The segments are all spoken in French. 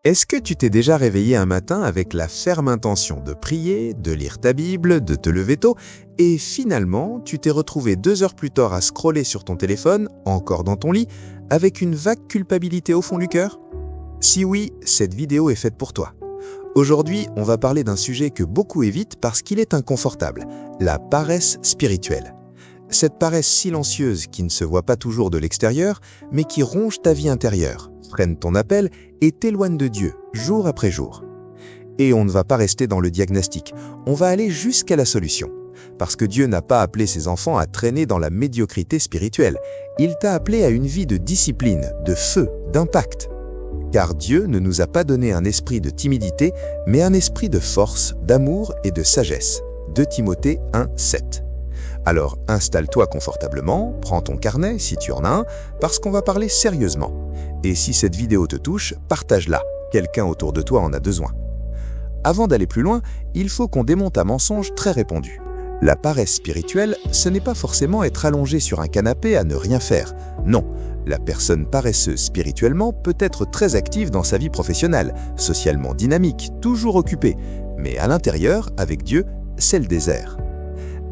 Est-ce que tu t'es déjà réveillé un matin avec la ferme intention de prier, de lire ta Bible, de te lever tôt, et finalement, tu t'es retrouvé 2 heures plus tard à scroller sur ton téléphone, encore dans ton lit, avec une vague culpabilité au fond du cœur? Si oui, cette vidéo est faite pour toi. Aujourd'hui, on va parler d'un sujet que beaucoup évitent parce qu'il est inconfortable, la paresse spirituelle. Cette paresse silencieuse qui ne se voit pas toujours de l'extérieur, mais qui ronge ta vie intérieure, freine ton appel et t'éloigne de Dieu, jour après jour. Et on ne va pas rester dans le diagnostic, on va aller jusqu'à la solution. Parce que Dieu n'a pas appelé ses enfants à traîner dans la médiocrité spirituelle. Il t'a appelé à une vie de discipline, de feu, d'impact. Car Dieu ne nous a pas donné un esprit de timidité, mais un esprit de force, d'amour et de sagesse. 2 Timothée 1:7. Alors installe-toi confortablement, prends ton carnet si tu en as un, parce qu'on va parler sérieusement. Et si cette vidéo te touche, partage-la, quelqu'un autour de toi en a besoin. Avant d'aller plus loin, il faut qu'on démonte un mensonge très répandu. La paresse spirituelle, ce n'est pas forcément être allongé sur un canapé à ne rien faire. Non, la personne paresseuse spirituellement peut être très active dans sa vie professionnelle, socialement dynamique, toujours occupée. Mais à l'intérieur, avec Dieu, c'est le désert.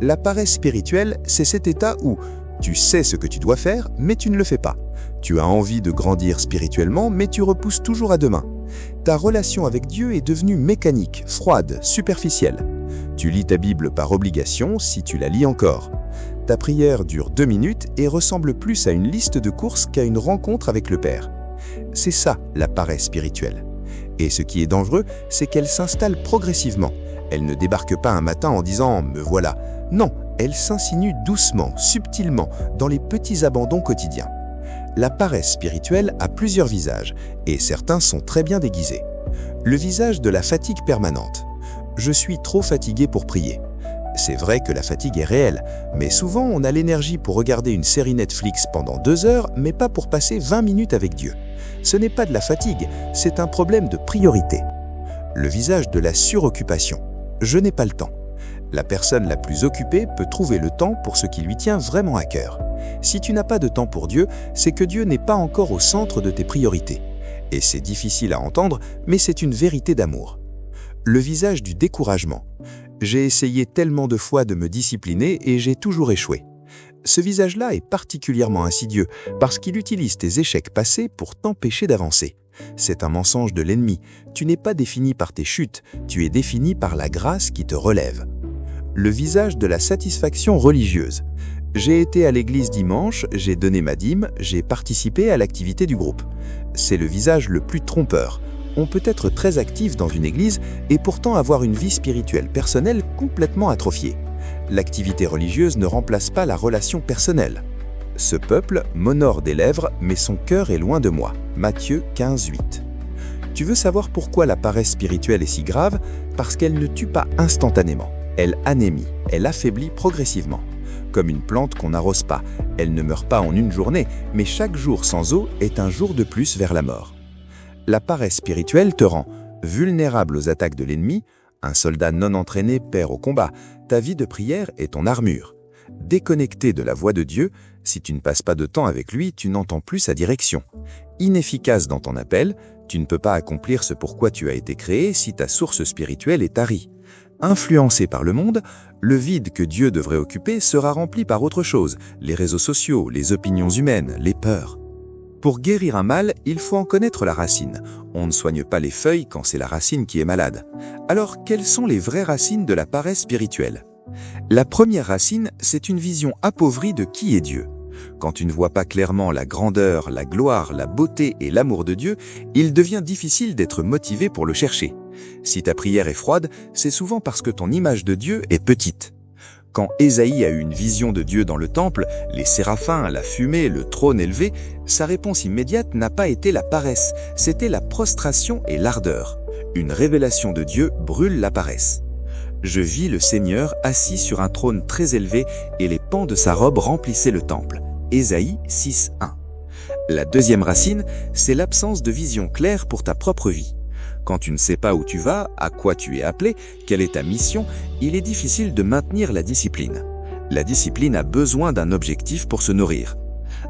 La paresse spirituelle, c'est cet état où tu sais ce que tu dois faire, mais tu ne le fais pas. Tu as envie de grandir spirituellement, mais tu repousses toujours à demain. Ta relation avec Dieu est devenue mécanique, froide, superficielle. Tu lis ta Bible par obligation, si tu la lis encore. Ta prière dure 2 minutes et ressemble plus à une liste de courses qu'à une rencontre avec le Père. C'est ça, la paresse spirituelle. Et ce qui est dangereux, c'est qu'elle s'installe progressivement. Elle ne débarque pas un matin en disant « me voilà ». Non, elle s'insinue doucement, subtilement, dans les petits abandons quotidiens. La paresse spirituelle a plusieurs visages, et certains sont très bien déguisés. Le visage de la fatigue permanente. Je suis trop fatigué pour prier. C'est vrai que la fatigue est réelle, mais souvent on a l'énergie pour regarder une série Netflix pendant 2 heures, mais pas pour passer 20 minutes avec Dieu. Ce n'est pas de la fatigue, c'est un problème de priorité. Le visage de la suroccupation. Je n'ai pas le temps. La personne la plus occupée peut trouver le temps pour ce qui lui tient vraiment à cœur. Si tu n'as pas de temps pour Dieu, c'est que Dieu n'est pas encore au centre de tes priorités. Et c'est difficile à entendre, mais c'est une vérité d'amour. Le visage du découragement. J'ai essayé tellement de fois de me discipliner et j'ai toujours échoué. Ce visage-là est particulièrement insidieux parce qu'il utilise tes échecs passés pour t'empêcher d'avancer. C'est un mensonge de l'ennemi. Tu n'es pas défini par tes chutes, tu es défini par la grâce qui te relève. Le visage de la satisfaction religieuse. J'ai été à l'église dimanche, j'ai donné ma dîme, j'ai participé à l'activité du groupe. C'est le visage le plus trompeur. On peut être très actif dans une église et pourtant avoir une vie spirituelle personnelle complètement atrophiée. L'activité religieuse ne remplace pas la relation personnelle. Ce peuple m'honore des lèvres, mais son cœur est loin de moi. Matthieu 15:8. Tu veux savoir pourquoi la paresse spirituelle est si grave? Parce qu'elle ne tue pas instantanément. Elle anémie, elle affaiblit progressivement. Comme une plante qu'on n'arrose pas, elle ne meurt pas en une journée, mais chaque jour sans eau est un jour de plus vers la mort. La paresse spirituelle te rend vulnérable aux attaques de l'ennemi. Un soldat non entraîné perd au combat. Ta vie de prière est ton armure. Déconnecté de la voix de Dieu, si tu ne passes pas de temps avec lui, tu n'entends plus sa direction. Inefficace dans ton appel, tu ne peux pas accomplir ce pourquoi tu as été créé si ta source spirituelle est tarie. Influencé par le monde, le vide que Dieu devrait occuper sera rempli par autre chose, les réseaux sociaux, les opinions humaines, les peurs. Pour guérir un mal, il faut en connaître la racine. On ne soigne pas les feuilles quand c'est la racine qui est malade. Alors, quelles sont les vraies racines de la paresse spirituelle? La première racine, c'est une vision appauvrie de qui est Dieu. Quand tu ne vois pas clairement la grandeur, la gloire, la beauté et l'amour de Dieu, il devient difficile d'être motivé pour le chercher. Si ta prière est froide, c'est souvent parce que ton image de Dieu est petite. Quand Ésaïe a eu une vision de Dieu dans le temple, les séraphins, la fumée, le trône élevé, sa réponse immédiate n'a pas été la paresse, c'était la prostration et l'ardeur. Une révélation de Dieu brûle la paresse. Je vis le Seigneur assis sur un trône très élevé et les pans de sa robe remplissaient le temple. Ésaïe 6:1. La deuxième racine, c'est l'absence de vision claire pour ta propre vie. Quand tu ne sais pas où tu vas, à quoi tu es appelé, quelle est ta mission, il est difficile de maintenir la discipline. La discipline a besoin d'un objectif pour se nourrir.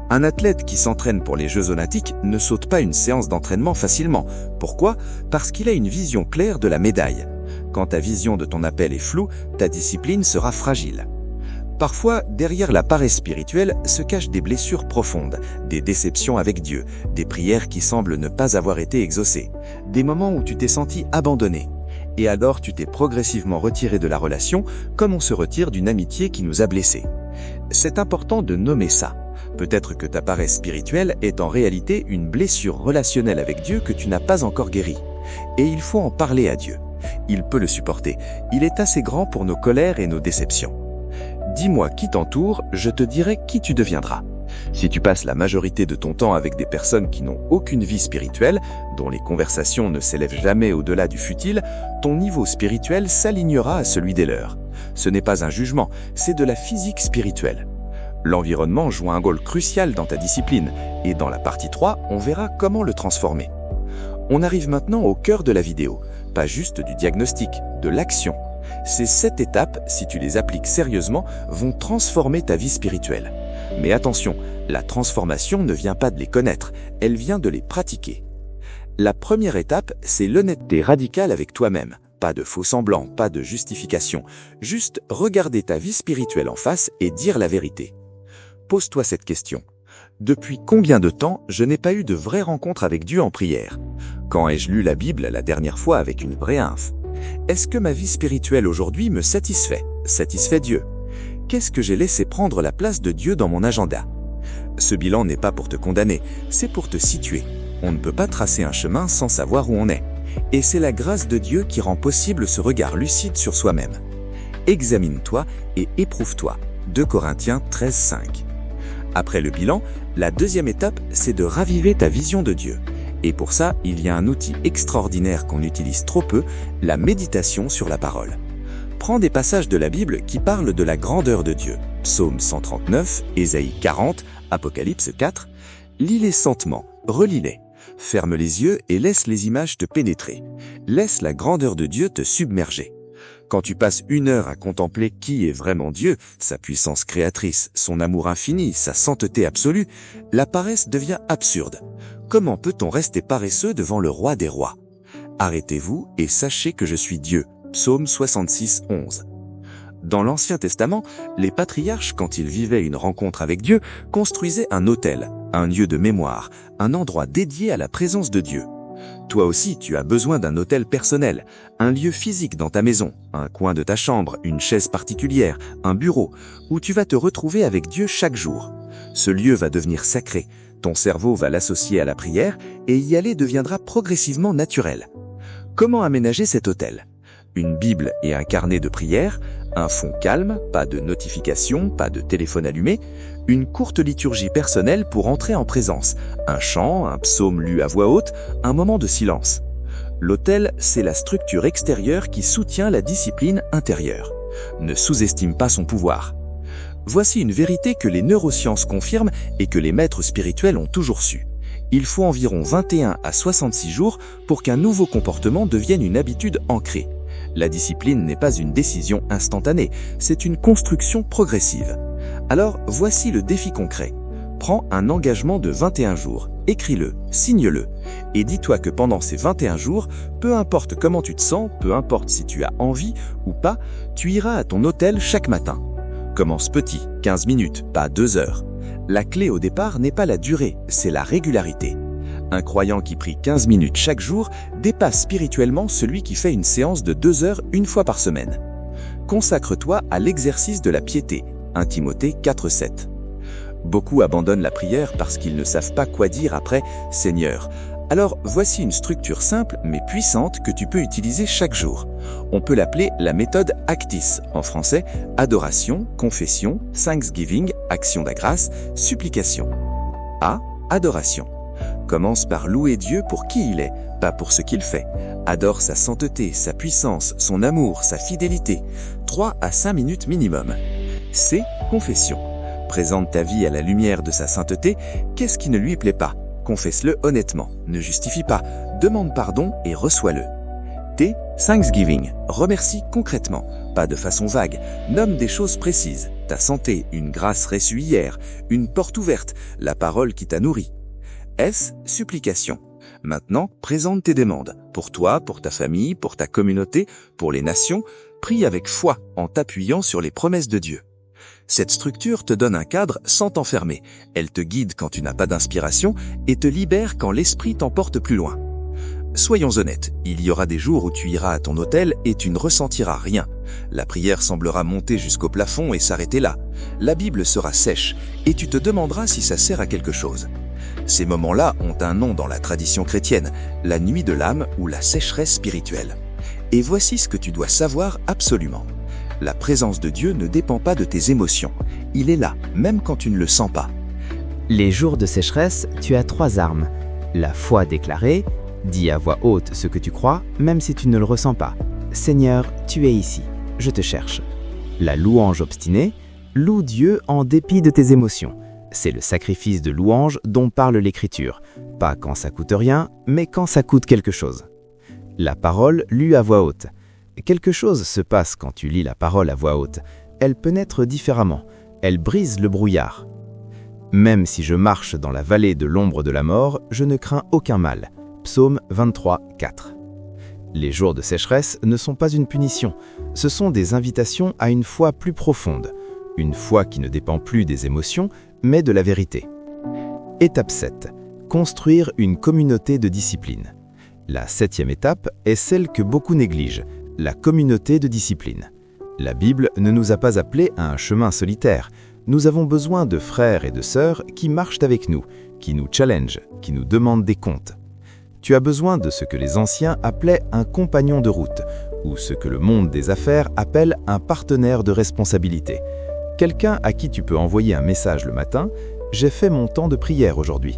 Un athlète qui s'entraîne pour les Jeux Olympiques ne saute pas une séance d'entraînement facilement. Pourquoi? Parce qu'il a une vision claire de la médaille. Quand ta vision de ton appel est floue, ta discipline sera fragile. Parfois, derrière la paresse spirituelle se cachent des blessures profondes, des déceptions avec Dieu, des prières qui semblent ne pas avoir été exaucées, des moments où tu t'es senti abandonné. Et alors tu t'es progressivement retiré de la relation comme on se retire d'une amitié qui nous a blessés. C'est important de nommer ça. Peut-être que ta paresse spirituelle est en réalité une blessure relationnelle avec Dieu que tu n'as pas encore guérie. Et il faut en parler à Dieu. Il peut le supporter. Il est assez grand pour nos colères et nos déceptions. Dis-moi qui t'entoure, je te dirai qui tu deviendras. Si tu passes la majorité de ton temps avec des personnes qui n'ont aucune vie spirituelle, dont les conversations ne s'élèvent jamais au-delà du futile, ton niveau spirituel s'alignera à celui des leurs. Ce n'est pas un jugement, c'est de la physique spirituelle. L'environnement joue un rôle crucial dans ta discipline, et dans la partie 3, on verra comment le transformer. On arrive maintenant au cœur de la vidéo, pas juste du diagnostic, de l'action. Ces 7 étapes, si tu les appliques sérieusement, vont transformer ta vie spirituelle. Mais attention, la transformation ne vient pas de les connaître, elle vient de les pratiquer. La première étape, c'est l'honnêteté radicale avec toi-même. Pas de faux semblants, pas de justification. Juste regarder ta vie spirituelle en face et dire la vérité. Pose-toi cette question. Depuis combien de temps je n'ai pas eu de vraie rencontre avec Dieu en prière? Quand ai-je lu la Bible la dernière fois avec une vraie inf? Est-ce que ma vie spirituelle aujourd'hui me satisfait Dieu? Qu'est-ce que j'ai laissé prendre la place de Dieu dans mon agenda? Ce bilan n'est pas pour te condamner, c'est pour te situer. On ne peut pas tracer un chemin sans savoir où on est. Et c'est la grâce de Dieu qui rend possible ce regard lucide sur soi-même. Examine-toi et éprouve-toi. 2 Corinthiens 13:5. Après le bilan, la deuxième étape, c'est de raviver ta vision de Dieu. Et pour ça, il y a un outil extraordinaire qu'on utilise trop peu, la méditation sur la parole. Prends des passages de la Bible qui parlent de la grandeur de Dieu. Psaume 139, Ésaïe 40, Apocalypse 4. Lis-les sentement, relis-les. Ferme les yeux et laisse les images te pénétrer. Laisse la grandeur de Dieu te submerger. Quand tu passes 1 heure à contempler qui est vraiment Dieu, sa puissance créatrice, son amour infini, sa sainteté absolue, la paresse devient absurde. Comment peut-on rester paresseux devant le roi des rois? Arrêtez-vous et sachez que je suis Dieu. Psaume 66, 11. Dans l'Ancien Testament, les patriarches, quand ils vivaient une rencontre avec Dieu, construisaient un autel, un lieu de mémoire, un endroit dédié à la présence de Dieu. Toi aussi, tu as besoin d'un autel personnel, un lieu physique dans ta maison, un coin de ta chambre, une chaise particulière, un bureau, où tu vas te retrouver avec Dieu chaque jour. Ce lieu va devenir sacré, ton cerveau va l'associer à la prière et y aller deviendra progressivement naturel. Comment aménager cet autel? Une Bible et un carnet de prière, un fond calme, pas de notifications, pas de téléphone allumé, une courte liturgie personnelle pour entrer en présence, un chant, un psaume lu à voix haute, un moment de silence. L'autel, c'est la structure extérieure qui soutient la discipline intérieure. Ne sous-estime pas son pouvoir. Voici une vérité que les neurosciences confirment et que les maîtres spirituels ont toujours su. Il faut environ 21 à 66 jours pour qu'un nouveau comportement devienne une habitude ancrée. La discipline n'est pas une décision instantanée, c'est une construction progressive. Alors, voici le défi concret. Prends un engagement de 21 jours, écris-le, signe-le, et dis-toi que pendant ces 21 jours, peu importe comment tu te sens, peu importe si tu as envie ou pas, tu iras à ton autel chaque matin. Commence petit, 15 minutes, pas 2 heures. La clé au départ n'est pas la durée, c'est la régularité. Un croyant qui prie 15 minutes chaque jour dépasse spirituellement celui qui fait une séance de 2 heures une fois par semaine. Consacre-toi à l'exercice de la piété, 1 Timothée 4:7. Beaucoup abandonnent la prière parce qu'ils ne savent pas quoi dire après « Seigneur ». Alors voici une structure simple mais puissante que tu peux utiliser chaque jour. On peut l'appeler la méthode ACTIS, en français, adoration, confession, thanksgiving, action de grâce, supplication. A. Adoration. Commence par louer Dieu pour qui il est, pas pour ce qu'il fait. Adore sa sainteté, sa puissance, son amour, sa fidélité. 3 à 5 minutes minimum. C. Confession. Présente ta vie à la lumière de sa sainteté. Qu'est-ce qui ne lui plaît pas? Confesse-le honnêtement. Ne justifie pas. Demande pardon et reçois-le. T. Thanksgiving. Remercie concrètement. Pas de façon vague. Nomme des choses précises. ta santé, une grâce reçue hier, une porte ouverte, la parole qui t'a nourri. S, supplication. Maintenant, présente tes demandes. Pour toi, pour ta famille, pour ta communauté, pour les nations, prie avec foi en t'appuyant sur les promesses de Dieu. Cette structure te donne un cadre sans t'enfermer. Elle te guide quand tu n'as pas d'inspiration et te libère quand l'esprit t'emporte plus loin. Soyons honnêtes, il y aura des jours où tu iras à ton hôtel et tu ne ressentiras rien. La prière semblera monter jusqu'au plafond et s'arrêter là. La Bible sera sèche et tu te demanderas si ça sert à quelque chose. Ces moments-là ont un nom dans la tradition chrétienne, la nuit de l'âme ou la sécheresse spirituelle. Et voici ce que tu dois savoir absolument. La présence de Dieu ne dépend pas de tes émotions. Il est là, même quand tu ne le sens pas. Les jours de sécheresse, tu as 3 armes. La foi déclarée, dis à voix haute ce que tu crois, même si tu ne le ressens pas. Seigneur, tu es ici, je te cherche. La louange obstinée, loue Dieu en dépit de tes émotions. C'est le sacrifice de louange dont parle l'Écriture. Pas quand ça coûte rien, mais quand ça coûte quelque chose. La parole lue à voix haute. Quelque chose se passe quand tu lis la parole à voix haute. Elle peut naître différemment. Elle brise le brouillard. Même si je marche dans la vallée de l'ombre de la mort, je ne crains aucun mal. Psaume 23, 4. Les jours de sécheresse ne sont pas une punition. Ce sont des invitations à une foi plus profonde. Une foi qui ne dépend plus des émotions, mais de la vérité. Étape 7. Construire une communauté de discipline. La 7e étape est celle que beaucoup négligent, la communauté de discipline. La Bible ne nous a pas appelés à un chemin solitaire. Nous avons besoin de frères et de sœurs qui marchent avec nous, qui nous challengent, qui nous demandent des comptes. Tu as besoin de ce que les anciens appelaient un compagnon de route, ou ce que le monde des affaires appelle un partenaire de responsabilité. Quelqu'un à qui tu peux envoyer un message le matin « J'ai fait mon temps de prière aujourd'hui ».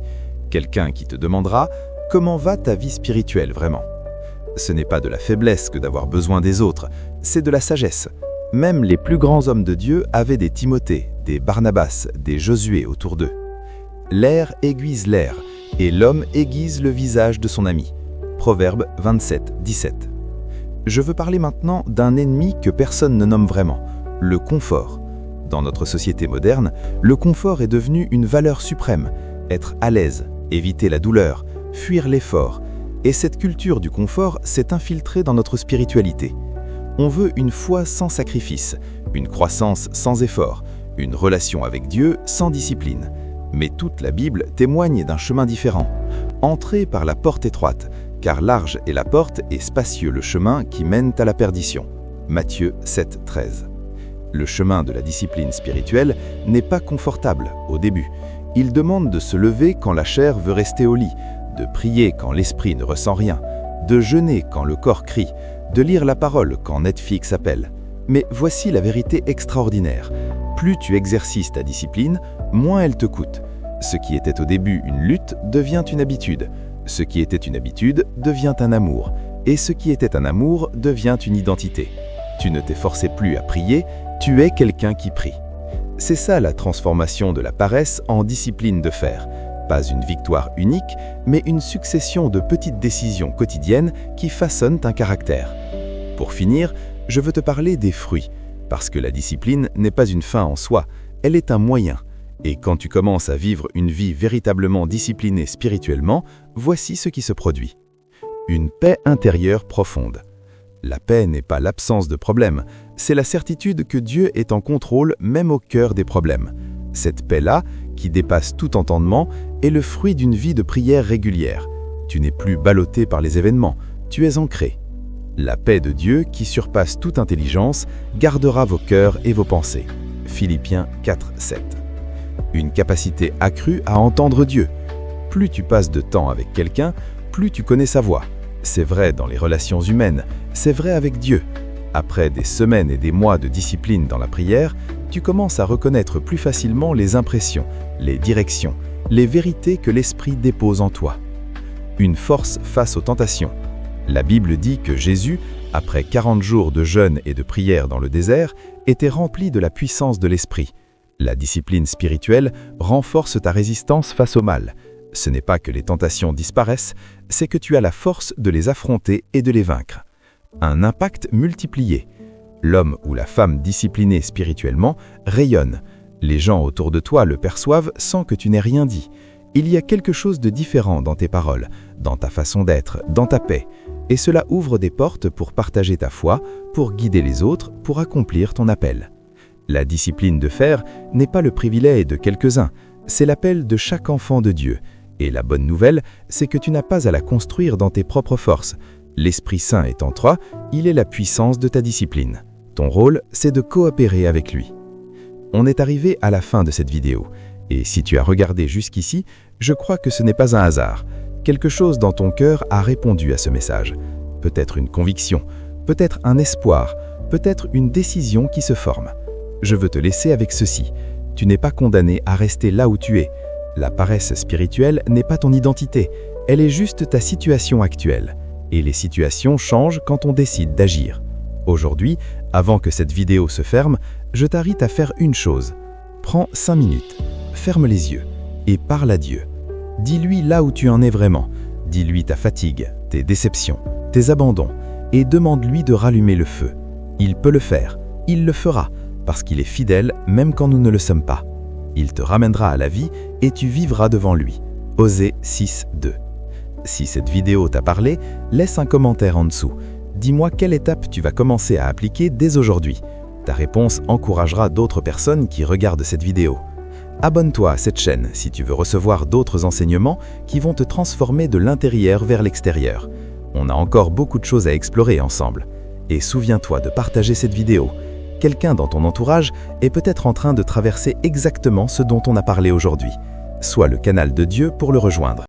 Quelqu'un qui te demandera « Comment va ta vie spirituelle vraiment ?» Ce n'est pas de la faiblesse que d'avoir besoin des autres, c'est de la sagesse. Même les plus grands hommes de Dieu avaient des Timothée, des Barnabas, des Josué autour d'eux. L'air aiguise l'air, et l'homme aiguise le visage de son ami. Proverbe 27, 17. Je veux parler maintenant d'un ennemi que personne ne nomme vraiment, le confort. Dans notre société moderne, le confort est devenu une valeur suprême. Être à l'aise, éviter la douleur, fuir l'effort. Et cette culture du confort s'est infiltrée dans notre spiritualité. On veut une foi sans sacrifice, une croissance sans effort, une relation avec Dieu sans discipline. Mais toute la Bible témoigne d'un chemin différent. Entrez par la porte étroite, car large est la porte et spacieux le chemin qui mène à la perdition. Matthieu 7, 13. Le chemin de la discipline spirituelle n'est pas confortable au début. Il demande de se lever quand la chair veut rester au lit, de prier quand l'esprit ne ressent rien, de jeûner quand le corps crie, de lire la parole quand Netflix appelle. Mais voici la vérité extraordinaire. Plus tu exercices ta discipline, moins elle te coûte. Ce qui était au début une lutte devient une habitude. Ce qui était une habitude devient un amour. Et ce qui était un amour devient une identité. Tu ne t'efforçais plus à prier, tu es quelqu'un qui prie. C'est ça la transformation de la paresse en discipline de fer. Pas une victoire unique, mais une succession de petites décisions quotidiennes qui façonnent un caractère. Pour finir, je veux te parler des fruits, parce que la discipline n'est pas une fin en soi, elle est un moyen. Et quand tu commences à vivre une vie véritablement disciplinée spirituellement, voici ce qui se produit. Une paix intérieure profonde. La paix n'est pas l'absence de problèmes, c'est la certitude que Dieu est en contrôle même au cœur des problèmes. Cette paix-là, qui dépasse tout entendement, est le fruit d'une vie de prière régulière. Tu n'es plus ballotté par les événements, tu es ancré. La paix de Dieu, qui surpasse toute intelligence, gardera vos cœurs et vos pensées. Philippiens 4, 7. Une capacité accrue à entendre Dieu. Plus tu passes de temps avec quelqu'un, plus tu connais sa voix. C'est vrai dans les relations humaines, c'est vrai avec Dieu. Après des semaines et des mois de discipline dans la prière, tu commences à reconnaître plus facilement les impressions, les directions, les vérités que l'Esprit dépose en toi. Une force face aux tentations. La Bible dit que Jésus, après 40 jours de jeûne et de prière dans le désert, était rempli de la puissance de l'Esprit. La discipline spirituelle renforce ta résistance face au mal. Ce n'est pas que les tentations disparaissent, c'est que tu as la force de les affronter et de les vaincre. Un impact multiplié. L'homme ou la femme discipliné spirituellement rayonne. Les gens autour de toi le perçoivent sans que tu n'aies rien dit. Il y a quelque chose de différent dans tes paroles, dans ta façon d'être, dans ta paix. Et cela ouvre des portes pour partager ta foi, pour guider les autres, pour accomplir ton appel. La discipline de faire n'est pas le privilège de quelques-uns, c'est l'appel de chaque enfant de Dieu. Et la bonne nouvelle, c'est que tu n'as pas à la construire dans tes propres forces. L'Esprit Saint est en toi, il est la puissance de ta discipline. Ton rôle, c'est de coopérer avec lui. On est arrivé à la fin de cette vidéo. Et si tu as regardé jusqu'ici, je crois que ce n'est pas un hasard. Quelque chose dans ton cœur a répondu à ce message. Peut-être une conviction, peut-être un espoir, peut-être une décision qui se forme. Je veux te laisser avec ceci. Tu n'es pas condamné à rester là où tu es. La paresse spirituelle n'est pas ton identité, elle est juste ta situation actuelle. Et les situations changent quand on décide d'agir. Aujourd'hui, avant que cette vidéo se ferme, je t'invite à faire une chose. Prends 5 minutes, ferme les yeux et parle à Dieu. Dis-lui là où tu en es vraiment. Dis-lui ta fatigue, tes déceptions, tes abandons et demande-lui de rallumer le feu. Il peut le faire, il le fera, parce qu'il est fidèle même quand nous ne le sommes pas. Il te ramènera à la vie et tu vivras devant lui. Osée 6:2. Si cette vidéo t'a parlé, laisse un commentaire en dessous. Dis-moi quelle étape tu vas commencer à appliquer dès aujourd'hui. Ta réponse encouragera d'autres personnes qui regardent cette vidéo. Abonne-toi à cette chaîne si tu veux recevoir d'autres enseignements qui vont te transformer de l'intérieur vers l'extérieur. On a encore beaucoup de choses à explorer ensemble. Et souviens-toi de partager cette vidéo. Quelqu'un dans ton entourage est peut-être en train de traverser exactement ce dont on a parlé aujourd'hui. Sois le canal de Dieu pour le rejoindre.